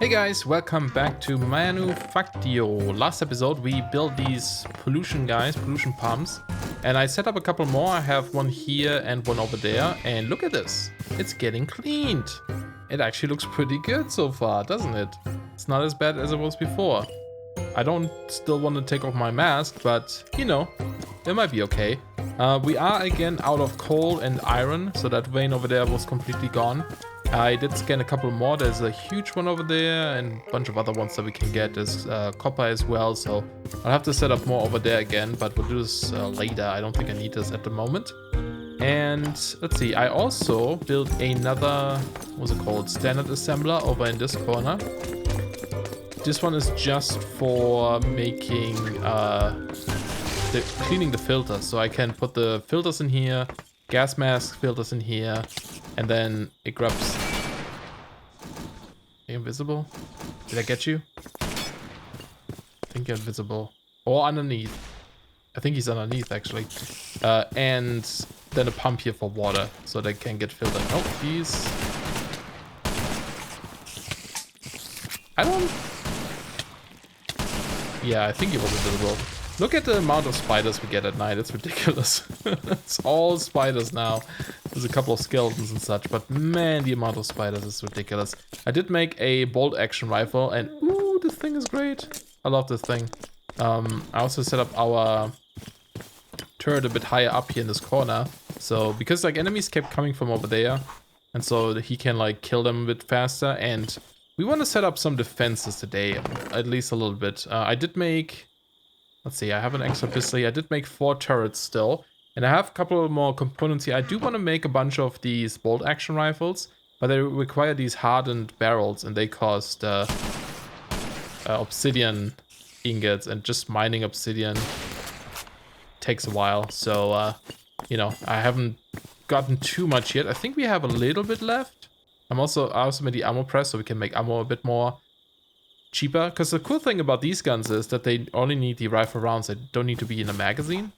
Hey guys, welcome back to Manufactio. Last episode we built these pollution pumps, and I set up a couple more. I have one here and one over there, and look at this. It's getting cleaned. It actually looks pretty good so far, doesn't it? It's not as bad as it was before. I don't still want to take off my mask, but you know, it might be okay. We are again out of coal and iron, so that vein over there was completely gone. I did scan a couple more. There's a huge one over there and a bunch of other ones that we can get. There's copper as well, so I'll have to set up more over there again, but we'll do this later. I don't think I need this at the moment. And let's see, I also built another, what's it called, standard assembler over in this corner. This one is just for making, cleaning the filters. So I can put the filters in here, gas mask filters in here, and then it grabs... Are you invisible? Did I get you? I think you're invisible. Or underneath. I think he's underneath, actually. And then a pump here for water, so they can get filled in. Oh, he's... I don't... Yeah, I think he was invisible. Look at the amount of spiders we get at night. It's ridiculous. It's all spiders now. There's a couple of skeletons and such, but man, the amount of spiders is ridiculous. I did make a bolt action rifle, and ooh, this thing is great. I love this thing. I also set up our turret a bit higher up here in this corner. So, because like enemies kept coming from over there, and so he can like kill them a bit faster. And we want to set up some defenses today, at least a little bit. I did make... Let's see, I have an extra pistol here. I did make 4 turrets still. And I have a couple more components here. I do want to make a bunch of these bolt action rifles, but they require these hardened barrels, and they cost obsidian ingots, and just mining obsidian takes a while. So, you know, I haven't gotten too much yet. I think we have a little bit left. I also made the ammo press, so we can make ammo a bit more cheaper, because the cool thing about these guns is that they only need the rifle rounds. They don't need to be in a magazine,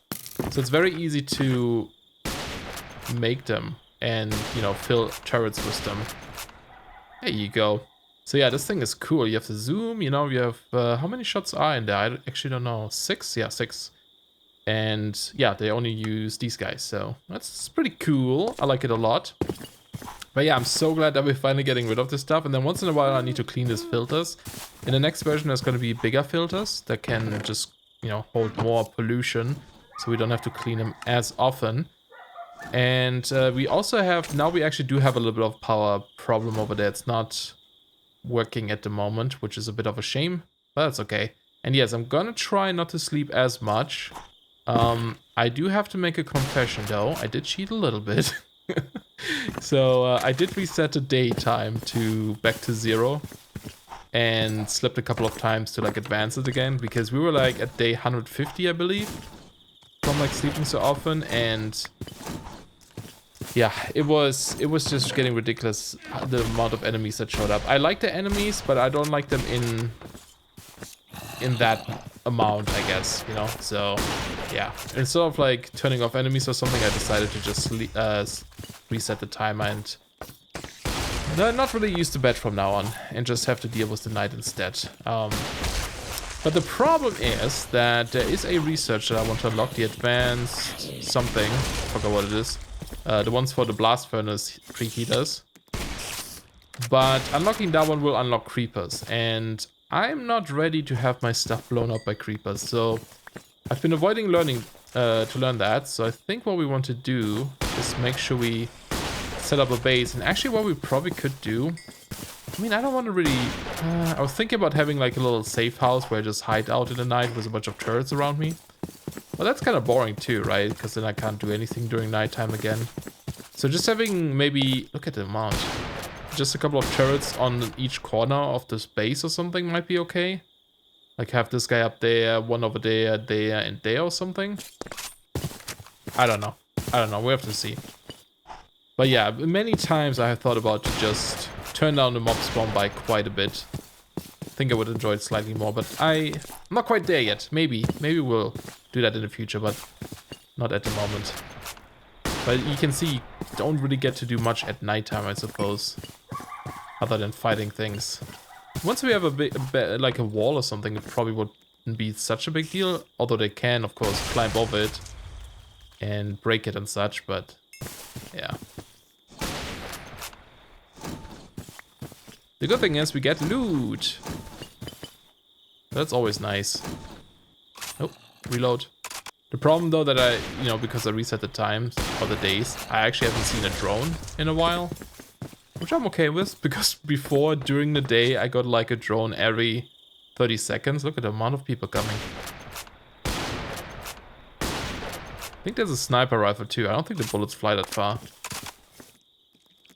so it's very easy to make them and, you know, fill turrets with them. There you go. So yeah, this thing is cool. You have the zoom, you know, you have how many shots are in there? I actually don't know. 6? Yeah, 6. And yeah, they only use these guys, so that's pretty cool. I like it a lot. But yeah, I'm so glad that we're finally getting rid of this stuff. And then once in a while, I need to clean these filters. In the next version, there's going to be bigger filters that can just, you know, hold more pollution. So we don't have to clean them as often. And we also have, now we actually do have a little bit of power problem over there. It's not working at the moment, which is a bit of a shame. But that's okay. And yes, I'm going to try not to sleep as much. I do have to make a confession, though. I did cheat a little bit. So I did reset the daytime back to 0 and slept a couple of times to like advance it again, because we were like at day 150, I believe, from like sleeping so often. And yeah, it was just getting ridiculous, the amount of enemies that showed up. I like the enemies, but I don't like them in that amount, I guess, you know. So yeah, instead of like turning off enemies or something, I decided to just reset the timer and not really use the bed from now on, and just have to deal with the night instead. But the problem is that there is a research that I want to unlock, the advanced something, I forgot what it is, the ones for the blast furnace preheaters. But unlocking that one will unlock creepers, and I'm not ready to have my stuff blown up by creepers, so I've been avoiding to learn that. So I think what we want to do is make sure we set up a base. And actually what we probably could do, I mean, I don't want to really, I was thinking about having like a little safe house where I just hide out in the night with a bunch of turrets around me. Well, that's kind of boring too, right? Because then I can't do anything during nighttime again. So just having maybe, look at the amount, just a couple of turrets on each corner of this base or something might be okay. Like have this guy up there, one over there, there, and there or something. I don't know. We have to see. But yeah, many times I have thought about to just turn down the mob spawn by quite a bit. I think I would enjoy it slightly more, but I'm not quite there yet. Maybe we'll do that in the future, but not at the moment. But you can see, you don't really get to do much at nighttime, I suppose. Other than fighting things. Once we have like a wall or something, it probably wouldn't be such a big deal. Although they can, of course, climb over it and break it and such, but yeah. The good thing is we get loot. That's always nice. Oh, reload. The problem though that I, you know, because I reset the times or the days, I actually haven't seen a drone in a while. Which I'm okay with, because before, during the day, I got like a drone every 30 seconds. Look at the amount of people coming. I think there's a sniper rifle too. I don't think the bullets fly that far.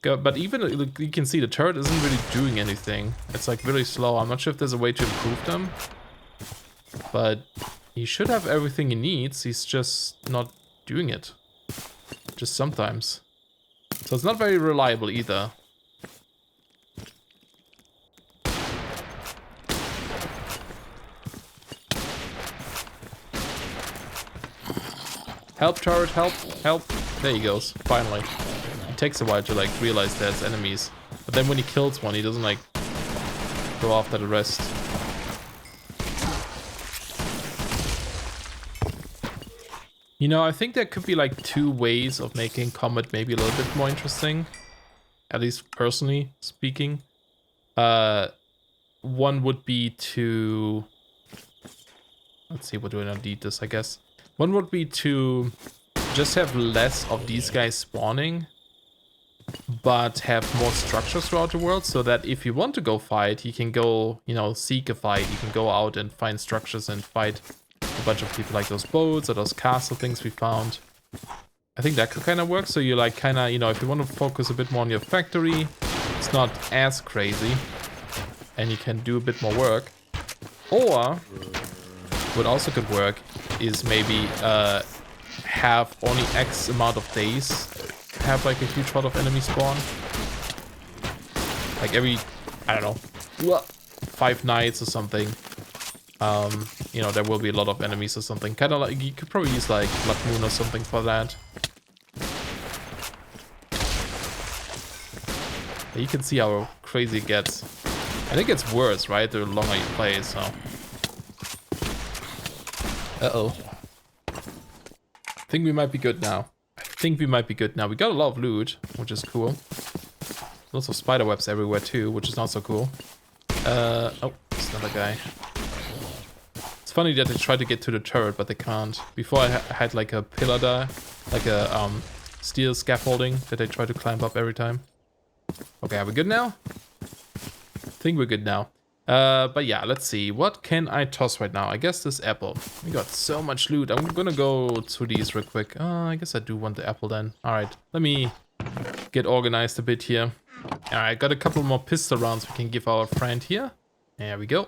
But even, you can see the turret isn't really doing anything. It's like really slow. I'm not sure if there's a way to improve them. But he should have everything he needs. He's just not doing it. Just sometimes. So it's not very reliable either. Help, turret, help, help. There he goes, finally. It takes a while to like realize there's enemies. But then when he kills one, he doesn't like go after the rest. You know, I think there could be like 2 ways of making combat maybe a little bit more interesting. At least personally speaking. One would be to... Let's see, what do I not need this, I guess. One would be to just have less of these guys spawning, but have more structures throughout the world, so that if you want to go fight, you can go, you know, seek a fight. You can go out and find structures and fight a bunch of people, like those boats or those castle things we found. I think that could kind of work. So you like kind of, you know, if you want to focus a bit more on your factory, it's not as crazy, and you can do a bit more work. Or what also could work is maybe have only X amount of days have like a huge lot of enemy spawn. Like every, I don't know, 5 nights or something. You know, there will be a lot of enemies or something. Kind of like, you could probably use like Blood Moon or something for that. You can see how crazy it gets. And it gets worse, right? The longer you play, so. Uh-oh. I think we might be good now. We got a lot of loot, which is cool. Lots of spider webs everywhere too, which is not so cool. Oh, it's another guy. It's funny that they try to get to the turret, but they can't. Before I had like a pillar there, like a steel scaffolding that they try to climb up every time. Okay, are we good now? I think we're good now. But yeah, let's see. What can I toss right now? I guess this apple. We got so much loot. I'm gonna go through these real quick. I guess I do want the apple then. Alright, let me get organized a bit here. Alright, got a couple more pistol rounds we can give our friend here. There we go.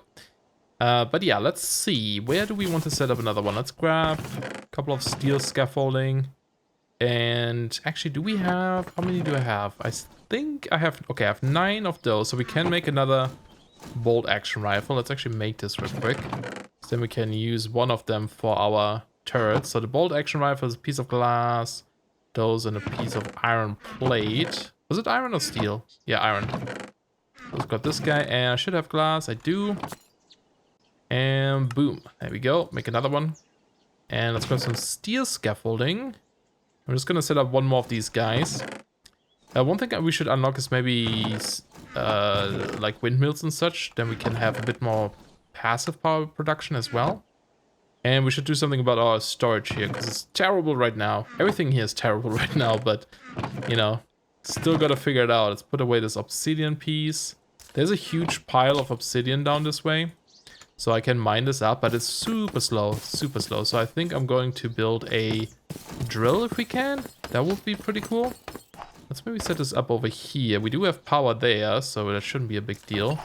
But yeah, let's see. Where do we want to set up another one? Let's grab a couple of steel scaffolding. And actually, do we have... How many do I have? I think I have... Okay, I have 9 of those. So we can make another bolt action rifle. Let's actually make this real quick. So then we can use one of them for our turrets. So the bolt action rifle is a piece of glass. Those and a piece of iron plate. Was it iron or steel? Yeah, iron. Let's grab this guy. And I should have glass. I do. And boom. There we go. Make another one. And let's grab some steel scaffolding. I'm just gonna set up one more of these guys. One thing we should unlock is maybe like windmills and such. Then we can have a bit more passive power production as well. And we should do something about our storage here, because it's terrible right now. Everything here is terrible right now, but you know, still gotta figure it out. Let's put away this obsidian piece. There's a huge pile of obsidian down this way, so I can mine this up, but it's super slow, super slow. So I think I'm going to build a drill if we can. That would be pretty cool. Let's maybe set this up over here. We do have power there, so that shouldn't be a big deal.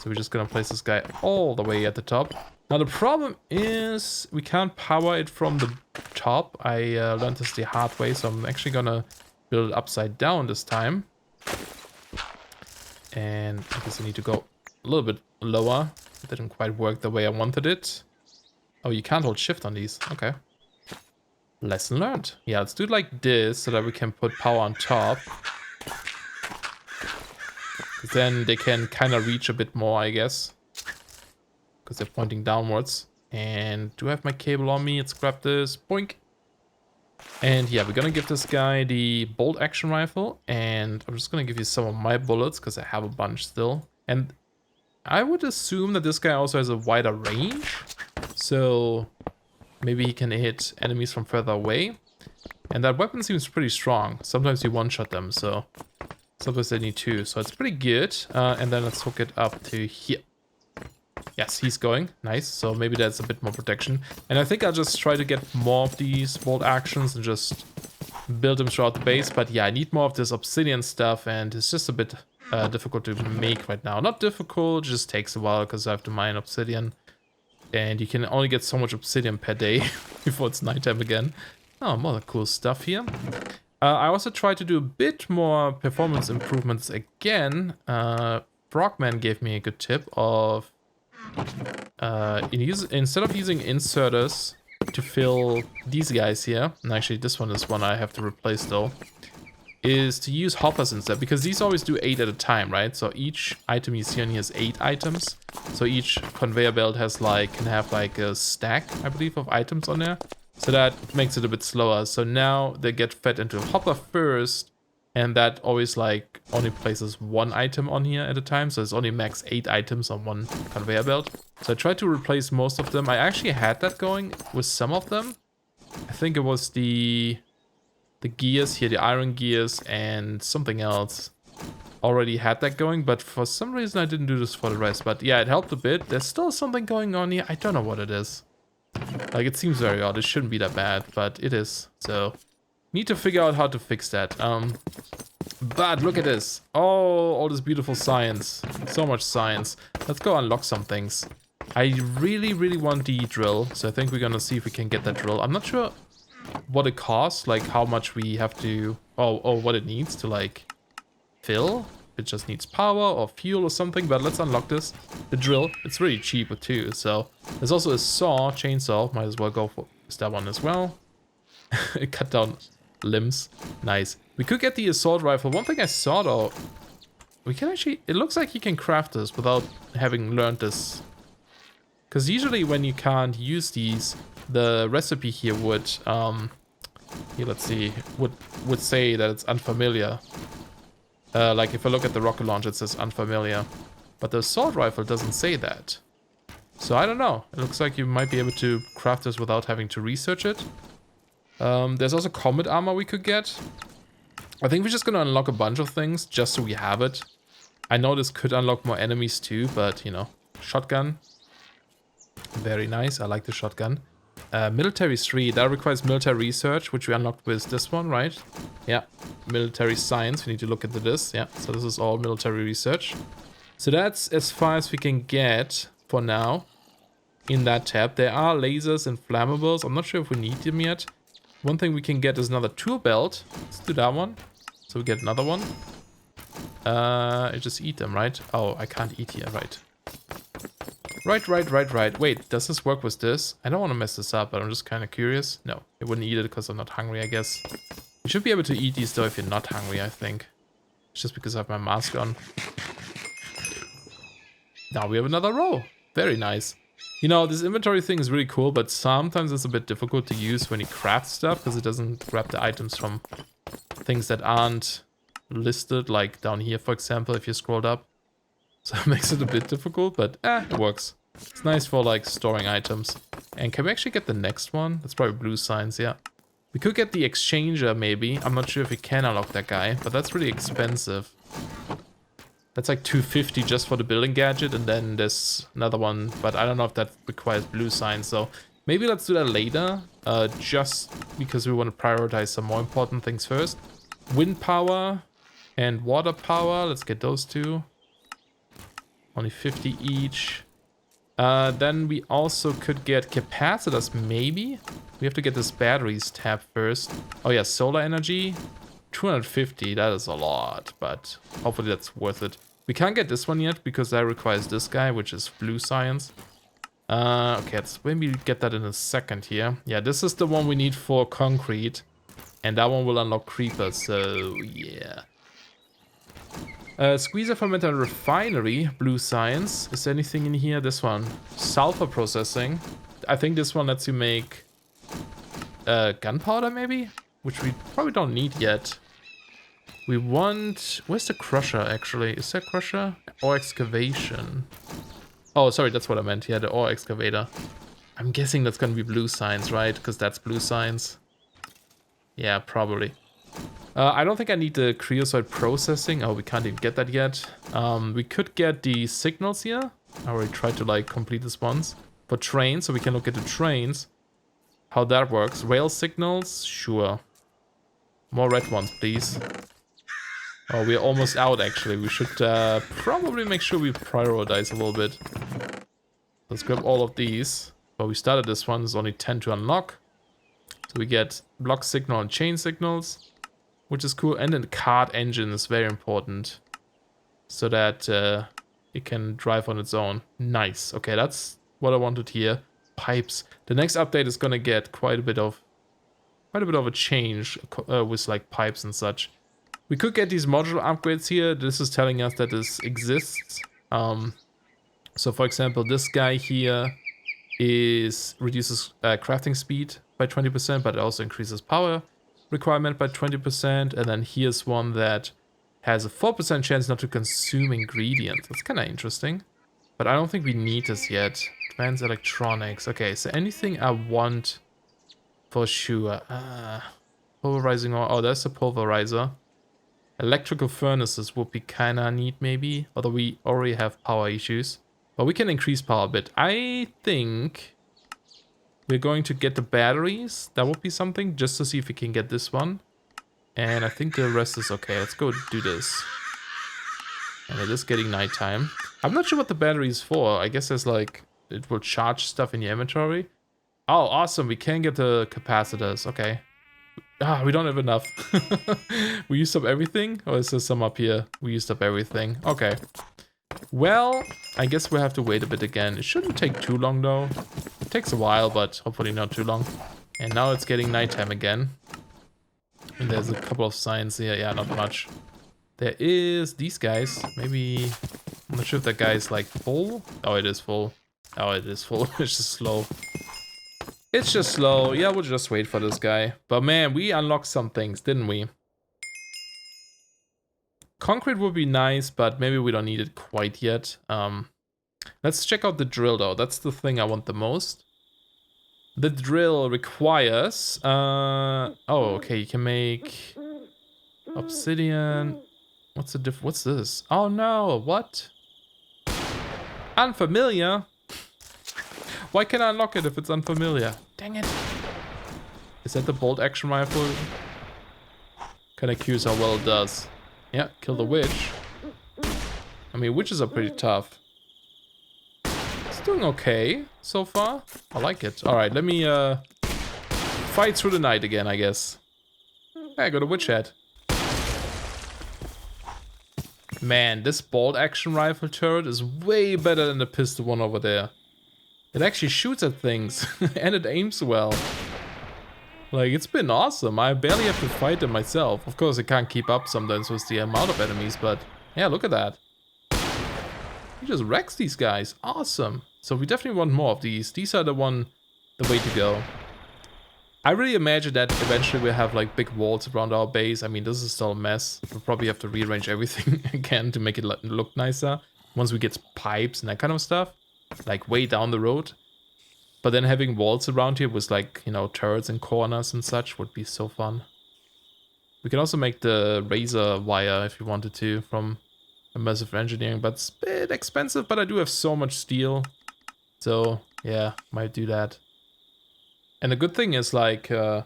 So we're just gonna place this guy all the way at the top. Now the problem is we can't power it from the top. I learned this the hard way, so I'm actually gonna build it upside down this time. And I guess I need to go a little bit lower. It didn't quite work the way I wanted it. Oh, you can't hold shift on these. Okay. Lesson learned. Yeah, let's do it like this so that we can put power on top. Because then they can kind of reach a bit more, I guess. Because they're pointing downwards. And do I have my cable on me? Let's grab this. Boink. And yeah, we're gonna give this guy the bolt action rifle. And I'm just gonna give you some of my bullets because I have a bunch still. And I would assume that this guy also has a wider range. So maybe he can hit enemies from further away. And that weapon seems pretty strong. Sometimes you one-shot them, so sometimes they need two. So it's pretty good. And then let's hook it up to here. Yes, he's going. Nice. So maybe that's a bit more protection. And I think I'll just try to get more of these bolt actions and just build them throughout the base. But yeah, I need more of this obsidian stuff, and it's just a bit difficult to make right now. Not difficult, it just takes a while because I have to mine obsidian. And you can only get so much obsidian per day before it's nighttime again. Oh, more cool stuff here. I also tried to do a bit more performance improvements again. Frogman gave me a good tip of instead of using inserters to fill these guys here, and actually this one is one I have to replace though, is to use hoppers instead, because these always do 8 at a time, right? So each item you see on here is 8 items. So each conveyor belt has can have like a stack, I believe, of items on there. So that makes it a bit slower. So now they get fed into a hopper first, and that always only places 1 item on here at a time. So it's only max 8 items on one conveyor belt. So I tried to replace most of them. I actually had that going with some of them. I think it was the gears here, the iron gears, and something else. Already had that going, but for some reason I didn't do this for the rest. But yeah, it helped a bit. There's still something going on here. I don't know what it is. It seems very odd. It shouldn't be that bad, but it is. So need to figure out how to fix that. But look at this. Oh, all this beautiful science. So much science. Let's go unlock some things. I really, really want the drill. So I think we're gonna see if we can get that drill. I'm not sure what it costs, how much we have to, what it needs to fill. It just needs power or fuel or something, but let's unlock this. The drill, it's really cheap too. So there's also a chainsaw, might as well go for that one as well. Cut down limbs, nice. We could get the assault rifle. One thing I saw though, we can actually, it looks like you can craft this without having learned this. Because usually when you can't use these, the recipe here would, here, let's see, would say that it's unfamiliar. If I look at the rocket launcher, it says unfamiliar. But the assault rifle doesn't say that. So I don't know. It looks like you might be able to craft this without having to research it. There's also combat armor we could get. I think we're just gonna unlock a bunch of things just so we have it. I know this could unlock more enemies too, but you know, shotgun. Very nice. I like the shotgun. Military 3, that requires military research, which we unlocked with this one, right? Yeah, military science, we need to look into this. Yeah, so this is all military research. So that's as far as we can get for now in that tab. There are lasers and flammables. I'm not sure if we need them yet. One thing we can get is another tool belt. Let's do that one. So we get another one. I just eat them, right? Oh, I can't eat here, right? Right. Wait, does this work with this? I don't want to mess this up, but I'm just kind of curious. No, it wouldn't eat it because I'm not hungry, I guess. You should be able to eat these though if you're not hungry, I think. It's just because I have my mask on. Now we have another row. Very nice. You know, this inventory thing is really cool, but sometimes it's a bit difficult to use when you craft stuff because it doesn't grab the items from things that aren't listed, like down here, for example, if you scrolled up. So it makes it a bit difficult, but it works. It's nice for storing items. And can we actually get the next one? That's probably blue signs, yeah. We could get the exchanger maybe. I'm not sure if we can unlock that guy, but that's really expensive. That's like 250 just for the building gadget, and then there's another one, but I don't know if that requires blue signs, so maybe let's do that later, just because we want to prioritize some more important things first. Wind power and water power, let's get those two. Only 50 each. Then we also could get capacitors, maybe? We have to get this batteries tab first. Oh yeah, solar energy. 250, that is a lot, but hopefully that's worth it. We can't get this one yet because that requires this guy, which is blue science. Okay, let's maybe get that in a second here. Yeah, this is the one we need for concrete. And that one will unlock creepers, so yeah. Squeezer fermenter refinery, blue science. Is there anything in here? This one. Sulfur processing. I think this one lets you make gunpowder maybe? Which we probably don't need yet. We want... Where's the crusher actually? Is there crusher? Ore excavation. Oh, sorry, that's what I meant. Yeah, the ore excavator. I'm guessing that's gonna be blue science, right? Because that's blue science. Yeah, probably. I don't think I need the creosote processing. Oh, we can't even get that yet. We could get the signals here. I already tried to like complete this once. For trains, so we can look at the trains. How that works. Rail signals, sure. More red ones, please. Oh, we're almost out actually. We should probably make sure we prioritize a little bit. Let's grab all of these. But we started this one, there's only 10 to unlock. So we get block signal and chain signals, which is cool. And then the cart engine is very important. So that it can drive on its own. Nice. Okay, that's what I wanted here. Pipes. The next update is gonna get quite a bit of a change with like pipes and such. We could get these modular upgrades here. This is telling us that this exists. So for example, this guy here reduces crafting speed by 20%, but it also increases power requirement by 20%. And then here's one that has a 4% chance not to consume ingredients. That's kind of interesting. But I don't think we need this yet. Advanced electronics. Okay, so anything I want for sure. Pulverizing ore. Oh, there's a pulverizer. Electrical furnaces would be kind of neat maybe. Although we already have power issues. But we can increase power a bit. I think we're going to get the batteries. That would be something. Just to see if we can get this one. And I think the rest is okay. Let's go do this. And it is getting nighttime. I'm not sure what the battery is for. I guess there's like... It will charge stuff in your inventory. Oh, awesome. We can get the capacitors. Okay. Ah, we don't have enough. We used up everything? Or is there some up here? We used up everything. Okay. Well, I guess we'll have to wait a bit again. It shouldn't take too long though. It takes a while, but hopefully not too long. And now it's getting nighttime again. And there's a couple of signs here. Yeah, not much. There is these guys. Maybe... I'm not sure if that guy is like full. Oh, it is full. Oh, it is full. It's just slow. It's just slow. Yeah, we'll just wait for this guy. But man, we unlocked some things, didn't we? Concrete would be nice, but maybe we don't need it quite yet. Let's check out the drill though. That's the thing I want the most. The drill requires... oh, okay. You can make... obsidian... What's the diff? What's this? Oh no, what? Unfamiliar? Why can't I unlock it if it's unfamiliar? Dang it. Is that the bolt action rifle? Kinda curious how well it does. Yeah, kill the witch. I mean, witches are pretty tough. It's doing okay so far. I like it. Alright, let me fight through the night again, I guess. I got a witch head. Man, this bolt action rifle turret is way better than the pistol one over there. It actually shoots at things and it aims well. Like, it's been awesome. I barely have to fight them myself. Of course, I can't keep up sometimes with the amount of enemies, but yeah, look at that. He just wrecks these guys. Awesome. So we definitely want more of these. These are the way to go. I really imagine that eventually we'll have like big walls around our base. I mean, this is still a mess. We'll probably have to rearrange everything again to make it look nicer. Once we get pipes and that kind of stuff. Like way down the road. But then having walls around here with like, you know, turrets and corners and such would be so fun. We can also make the razor wire if you wanted to from immersive engineering. But it's a bit expensive, but I do have so much steel. So yeah, might do that. And the good thing is like, you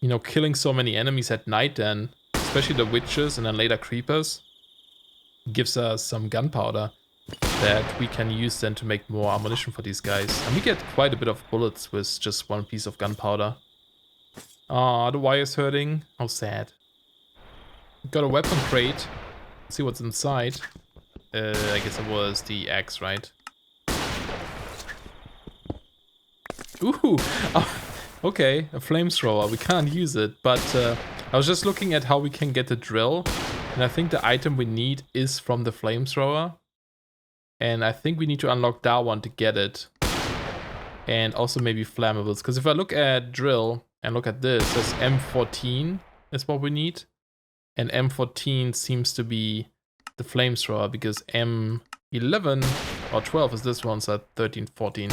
know, killing so many enemies at night then, especially the witches and then later creepers, gives us some gunpowder that we can use then to make more ammunition for these guys. And we get quite a bit of bullets with just one piece of gunpowder. Ah, the wire's hurting. How sad. Got a weapon crate. Let's see what's inside. I guess it was the axe, right? Ooh, oh, okay, a flamethrower. We can't use it, but I was just looking at how we can get the drill. And I think the item we need is from the flamethrower. And I think we need to unlock that one to get it. And also maybe flammables. Because if I look at drill and look at this, says M14 is what we need. And M14 seems to be the flamethrower because M11 or 12 is this one, so 13, 14,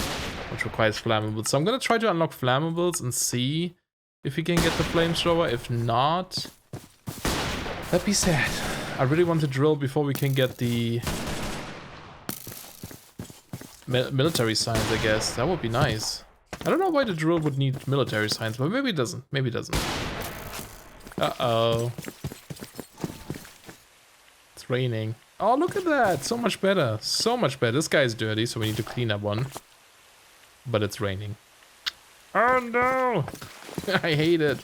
which requires flammables. So I'm gonna try to unlock flammables and see if we can get the flamethrower. If not, that'd be sad. I really want to drill before we can get the military science, I guess. That would be nice. I don't know why the drill would need military science, but maybe it doesn't. Maybe it doesn't. Uh-oh. It's raining. Oh, look at that. So much better. So much better. This guy's dirty, so we need to clean that one. But it's raining. Oh, no. I hate it.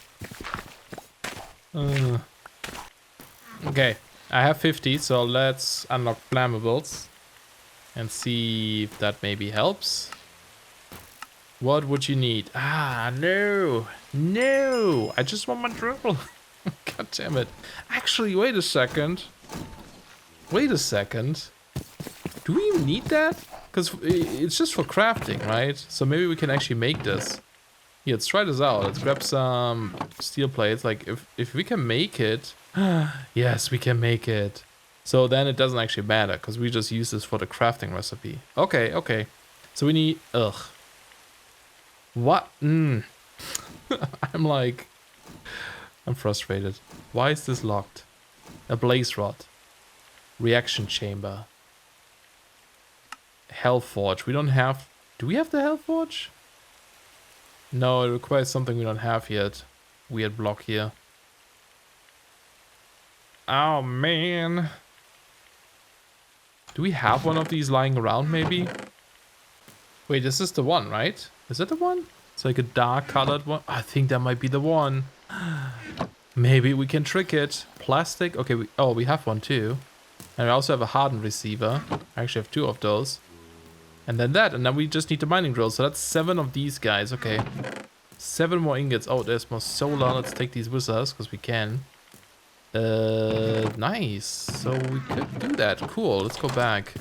Okay. I have 50, so let's unlock flammables. And see if that maybe helps. What would you need? Ah, no. No. I just want my drill. God damn it. Actually, wait a second. Wait a second. Do we even need that? Because it's just for crafting, right? So maybe we can actually make this. Yeah, let's try this out. Let's grab some steel plates. Like, if we can make it... Yes, we can make it. So then it doesn't actually matter, because we just use this for the crafting recipe. Okay, okay. So we need... Ugh. What? I'm like... I'm frustrated. Why is this locked? A blaze rod. Reaction chamber. Hellforge. We don't have... Do we have the Hellforge? No, it requires something we don't have yet. Weird block here. Oh, man. Do we have one of these lying around, maybe? Wait, this is the one, right? Is it the one? It's like a dark colored one. I think that might be the one. Maybe we can trick it. Plastic? Okay, we have one too. And we also have a hardened receiver. I actually have 2 of those. And then that, and then we just need the mining drill. So that's 7 of these guys, okay. 7 more ingots. Oh, there's more solar. Let's take these with us, because we can. Nice. So we could do that. Cool. Let's go back.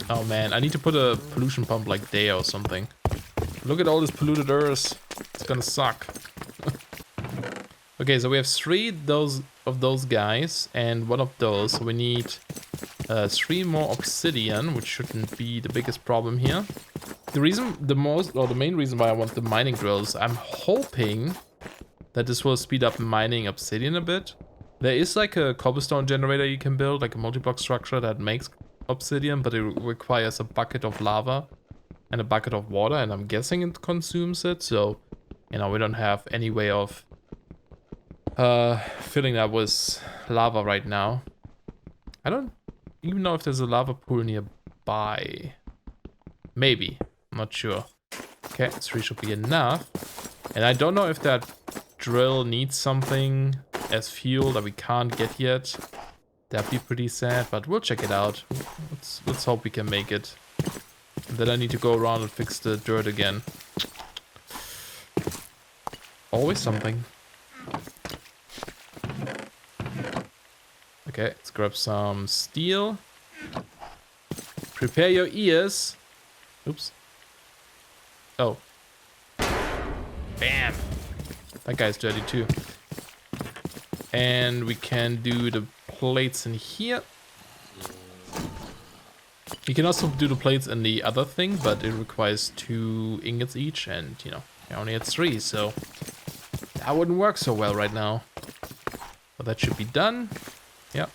Oh man, I need to put a pollution pump like there or something. Look at all this polluted earth. It's gonna suck. Okay, so we have 3 of those guys and 1 of those. So we need 3 more obsidian, which shouldn't be the biggest problem here. The main reason why I want the mining drills, I'm hoping that this will speed up mining obsidian a bit. There is like a cobblestone generator you can build, like a multi-block structure that makes obsidian, but it requires a bucket of lava and a bucket of water, and I'm guessing it consumes it, so, you know, we don't have any way of filling that with lava right now. I don't even know if there's a lava pool nearby. Maybe. I'm not sure. Okay, 3 should be enough. And I don't know if that drill needs something as fuel that we can't get yet. That'd be pretty sad, but we'll check it out. Let's hope we can make it. And then I need to go around and fix the dirt again. Always something. Okay, let's grab some steel. Prepare your ears. Oops. Oh. Bam. That guy's dirty too. And we can do the plates in here. You can also do the plates in the other thing, but it requires 2 ingots each, and you know, I only had 3, so that wouldn't work so well right now. But that should be done. Yep.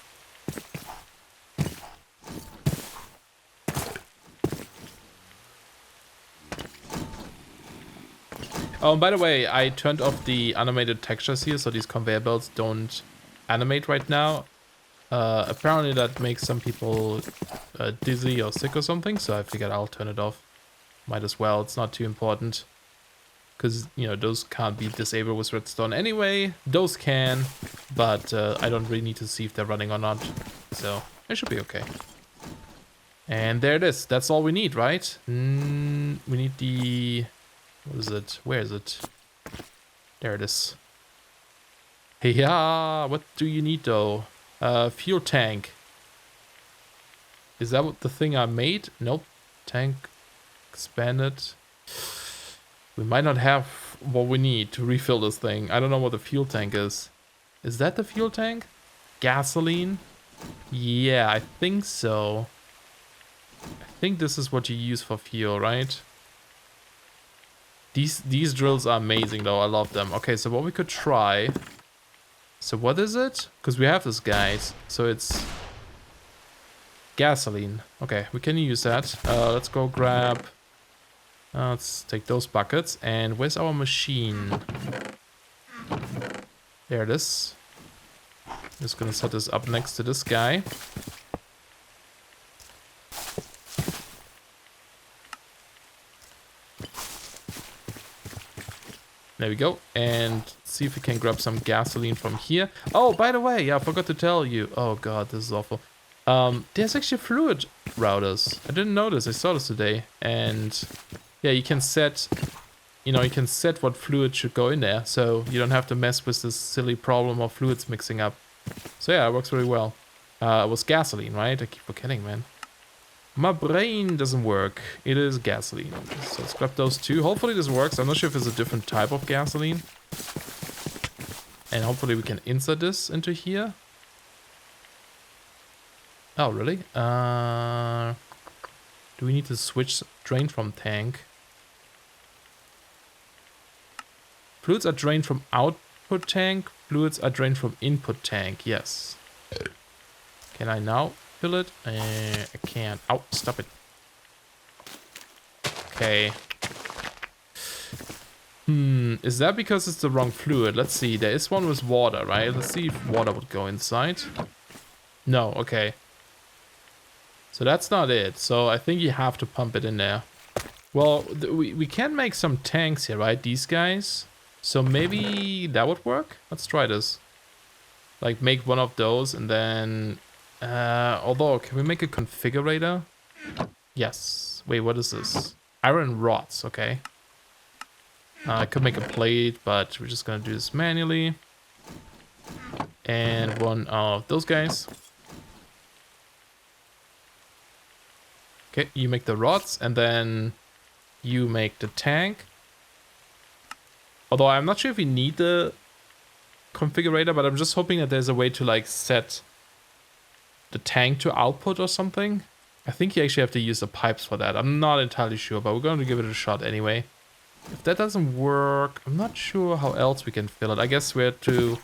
Oh, and by the way, I turned off the animated textures here, so these conveyor belts don't animate right now. Apparently that makes some people dizzy or sick or something, so I figured I'll turn it off. Might as well, it's not too important. Because, you know, those can't be disabled with redstone anyway. Those can, but I don't really need to see if they're running or not. So, it should be okay. And there it is. That's all we need, right? We need the... What is it? Where is it? There it is. Yeah, what do you need though? Fuel tank. Is that what the thing I made? Nope. Tank expanded. We might not have what we need to refill this thing. I don't know what the fuel tank is. Is that the fuel tank? Gasoline? Yeah, I think so. I think this is what you use for fuel, right? These drills are amazing though. I love them. Okay, so what we could try. So what is it? Because we have this, guys. So it's gasoline. Okay, we can use that. Let's go grab. Let's take those buckets. And where's our machine? There it is. Just gonna set this up next to this guy. There we go. And see if we can grab some gasoline from here. Oh, by the way, yeah, I forgot to tell you. Oh god, this is awful. There's actually fluid routers. I didn't notice. I saw this today. And yeah, you can set, you can set what fluid should go in there. So you don't have to mess with this silly problem of fluids mixing up. So yeah, it works really well. It was gasoline, right? I keep forgetting, man. My brain doesn't work. It is gasoline. So let's grab those two. Hopefully this works. I'm not sure if it's a different type of gasoline. And hopefully we can insert this into here. Oh, really? Do we need to switch drain from tank? Fluids are drained from output tank. Fluids are drained from input tank. Yes. Can I now fill it? I can't. Ow, stop it. Okay. Is that because it's the wrong fluid? Let's see. There is one with water, right? Let's see if water would go inside. No, okay. So that's not it. So I think you have to pump it in there. Well, we can make some tanks here, right? These guys. So maybe that would work? Let's try this. Like make one of those and then... although, can we make a configurator? Yes. Wait, what is this? Iron rods, okay. I could make a plate, but we're just gonna do this manually. And one of those guys. Okay, you make the rods and then you make the tank. Although I'm not sure if we need the configurator, but I'm just hoping that there's a way to like set the tank to output or something. I think you actually have to use the pipes for that. I'm not entirely sure, but we're going to give it a shot anyway. If that doesn't work, I'm not sure how else we can fill it. I guess we have to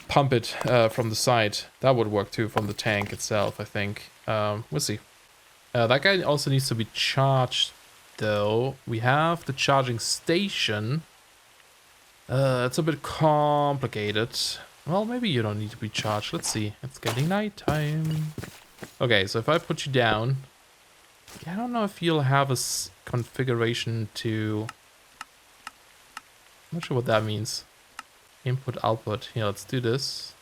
pump it from the side. That would work too, from the tank itself, I think. We'll see. That guy also needs to be charged, though. We have the charging station. It's a bit complicated. Well, maybe you don't need to be charged. Let's see. It's getting nighttime. Okay, so if I put you down... I don't know if you'll have a configuration to... I'm not sure what that means. Input, output. Here, let's do this.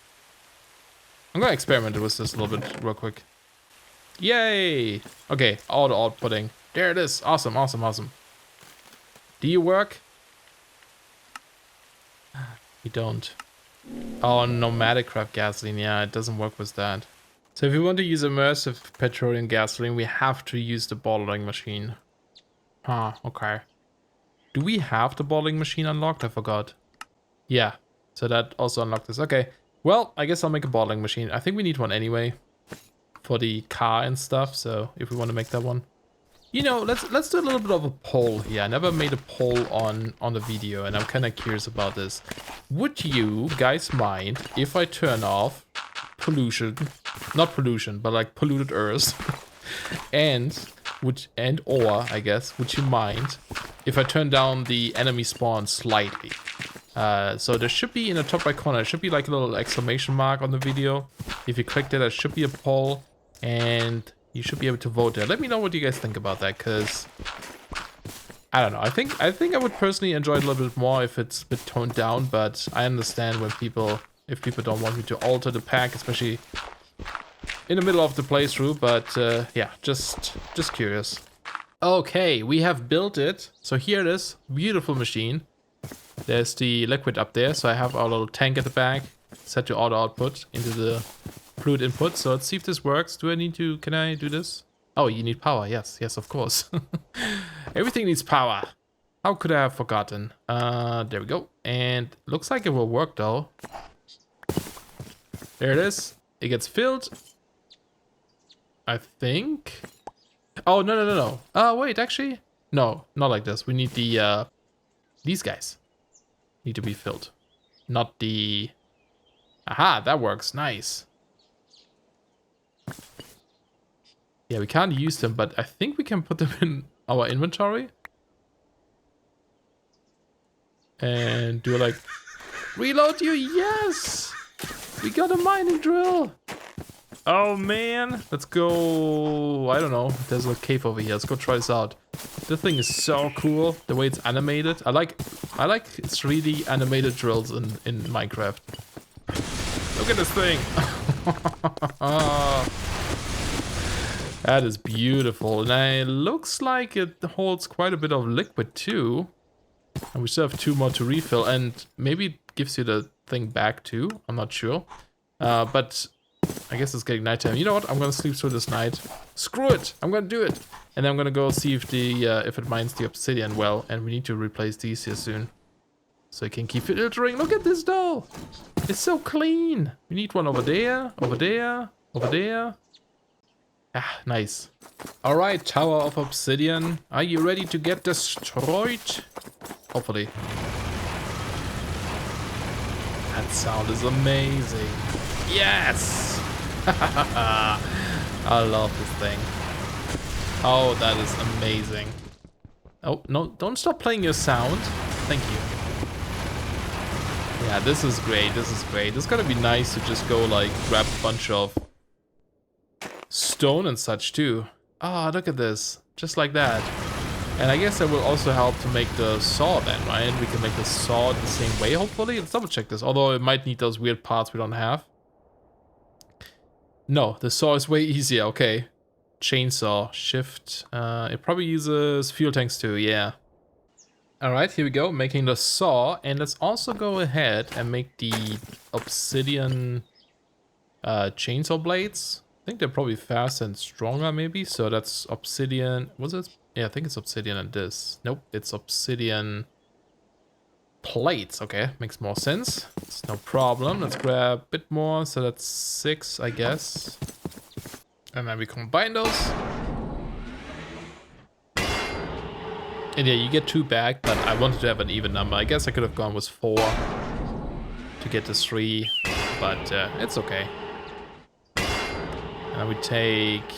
I'm gonna experiment with this a little bit real quick. Yay! Okay, auto outputting. There it is. Awesome, awesome, awesome. Do you work? You don't. Oh, nomadic craft gasoline. Yeah, it doesn't work with that. So if we want to use immersive petroleum gasoline, we have to use the bottling machine. Ah, okay. Do we have the bottling machine unlocked? I forgot. Yeah, so that also unlocked this. Okay, well, I guess I'll make a bottling machine. I think we need one anyway for the car and stuff. So if we want to make that one. You know, let's do a little bit of a poll here. I never made a poll on the video, and I'm kind of curious about this. Would you guys mind if I turn off pollution, not pollution, but like polluted earth, or I guess, would you mind if I turn down the enemy spawn slightly? So there should be in the top right corner, there should be like a little exclamation mark on the video. If you click that, there should be a poll, and you should be able to vote there. Let me know what you guys think about that, because I don't know. I think I would personally enjoy it a little bit more if it's a bit toned down, but I understand when if people don't want me to alter the pack, especially in the middle of the playthrough. But yeah, just curious. Okay, we have built it. So here it is, beautiful machine. There's the liquid up there, so I have our little tank at the back set to auto output into the fluid input. So let's see if this works. Can I do this? Oh, you need power. Yes, of course. Everything needs power. How could I have forgotten? There we go. And looks like it will work though. There it is. It gets filled. I think. Oh, no. Oh, wait, actually. No, not like this. We need the, these guys need to be filled. Not the... Aha, that works. Nice. Yeah, we can't use them, but I think we can put them in our inventory. And do like... Reload you, yes! We got a mining drill! Oh man, let's go. I don't know. There's a cave over here. Let's go try this out. This thing is so cool. The way it's animated. I like 3D animated drills in Minecraft. Look at this thing. That is beautiful. And it looks like it holds quite a bit of liquid too. And we still have 2 more to refill. And maybe it gives you the thing back too. I'm not sure. But I guess it's getting nighttime. You know what? I'm gonna sleep through this night. Screw it! I'm gonna do it. And then I'm gonna go see if if it mines the obsidian well. And we need to replace these here soon, so I can keep filtering. Look at this though. It's so clean. We need one over there, over there, over there. Ah, nice. All right, Tower of Obsidian. Are you ready to get destroyed? Hopefully. That sound is amazing. Yes! I love this thing. Oh, that is amazing. Oh, no, don't stop playing your sound. Thank you. Yeah, this is great. This is great. It's gonna be nice to just go like grab a bunch of stone and such too. Ah, look at this. Just like that. And I guess that will also help to make the saw then, right? We can make the saw the same way, hopefully. Let's double check this. Although it might need those weird parts we don't have. No, the saw is way easier. Okay. Chainsaw. Shift. It probably uses fuel tanks too. Yeah. Alright, here we go. Making the saw. And let's also go ahead and make the obsidian chainsaw blades. I think they're probably faster and stronger maybe. So that's obsidian. Was it? Yeah, I think it's obsidian and this. Nope, it's obsidian plates. Okay, makes more sense. It's no problem. Let's grab a bit more. So that's 6, I guess. And then we combine those. And yeah, you get 2 back, but I wanted to have an even number. I guess I could have gone with 4 to get to 3, but it's okay. And we take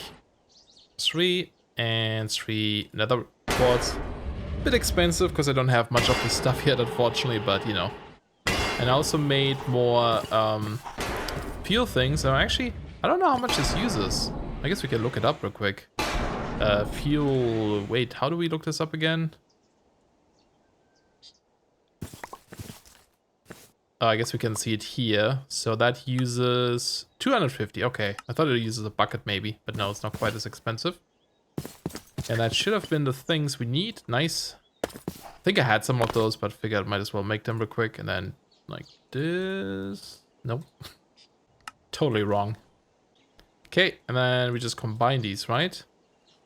3 and 3 nether quartz. Bit expensive because I don't have much of this stuff yet, unfortunately, but you know. And I also made more fuel things. So actually, I don't know how much this uses. I guess we can look it up real quick. Fuel. Wait, how do we look this up again? Oh, I guess we can see it here. So that uses 250. Okay, I thought it uses a bucket maybe, but no, it's not quite as expensive. And that should have been the things we need. Nice. I think I had some of those, but figured I might as well make them real quick. And then like this. Nope. Totally wrong. Okay, and then we just combine these, right?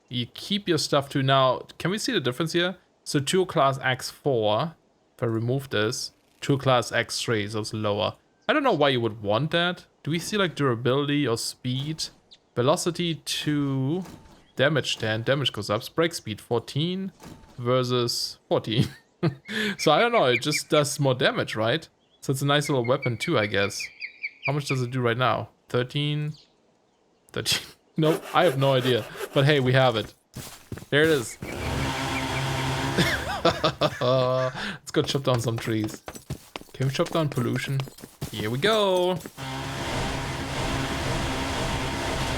You keep your stuff too. Now, can we see the difference here? So 2 class X4, if I remove this, 2 class X3, so it's lower. I don't know why you would want that. Do we see like durability or speed? Velocity 2, damage 10, damage goes up, break speed 14 versus 14. So I don't know, it just does more damage, right? So it's a nice little weapon too, I guess. How much does it do right now? 13? 13. Nope, I have no idea. But hey, we have it. There it is. Let's go chop down some trees. Can we chop down pollution? Here we go.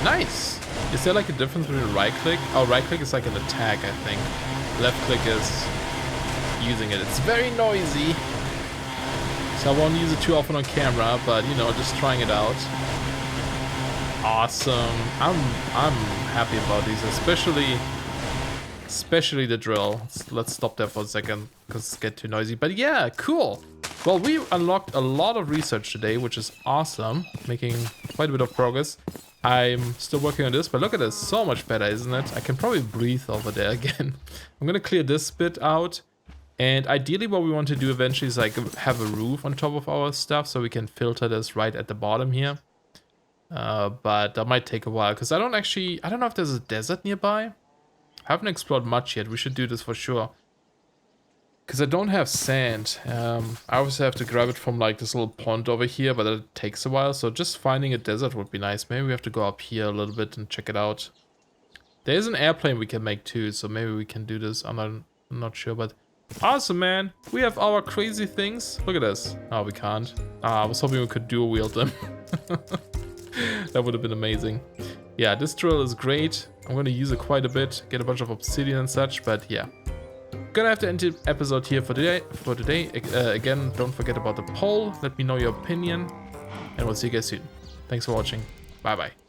Nice. Is there like a difference between right click? Oh, right click is like an attack, I think. Left click is using it. It's very noisy. So I won't use it too often on camera, but you know, just trying it out. Awesome. I'm happy about these, especially Especially the drill. Let's stop there for a second because it's get too noisy. But yeah, cool. Well, we unlocked a lot of research today, which is awesome. Making quite a bit of progress. I'm still working on this, but look at this. So much better, isn't it? I can probably breathe over there again. I'm going to clear this bit out. And ideally what we want to do eventually is like have a roof on top of our stuff so we can filter this right at the bottom here. But that might take a while because I don't know if there's a desert nearby. I haven't explored much yet. We should do this for sure. Because I don't have sand. I obviously have to grab it from like this little pond over here, but it takes a while. So just finding a desert would be nice. Maybe we have to go up here a little bit and check it out. There's an airplane we can make too, so maybe we can do this. I'm not sure, but awesome, man. We have our crazy things. Look at this. Oh, we can't. I was hoping we could dual wield them. That would have been amazing. Yeah, this drill is great. I'm going to use it quite a bit, get a bunch of obsidian and such, but yeah. Gonna have to end the episode here for today. Again, don't forget about the poll. Let me know your opinion, and we'll see you guys soon. Thanks for watching. Bye bye.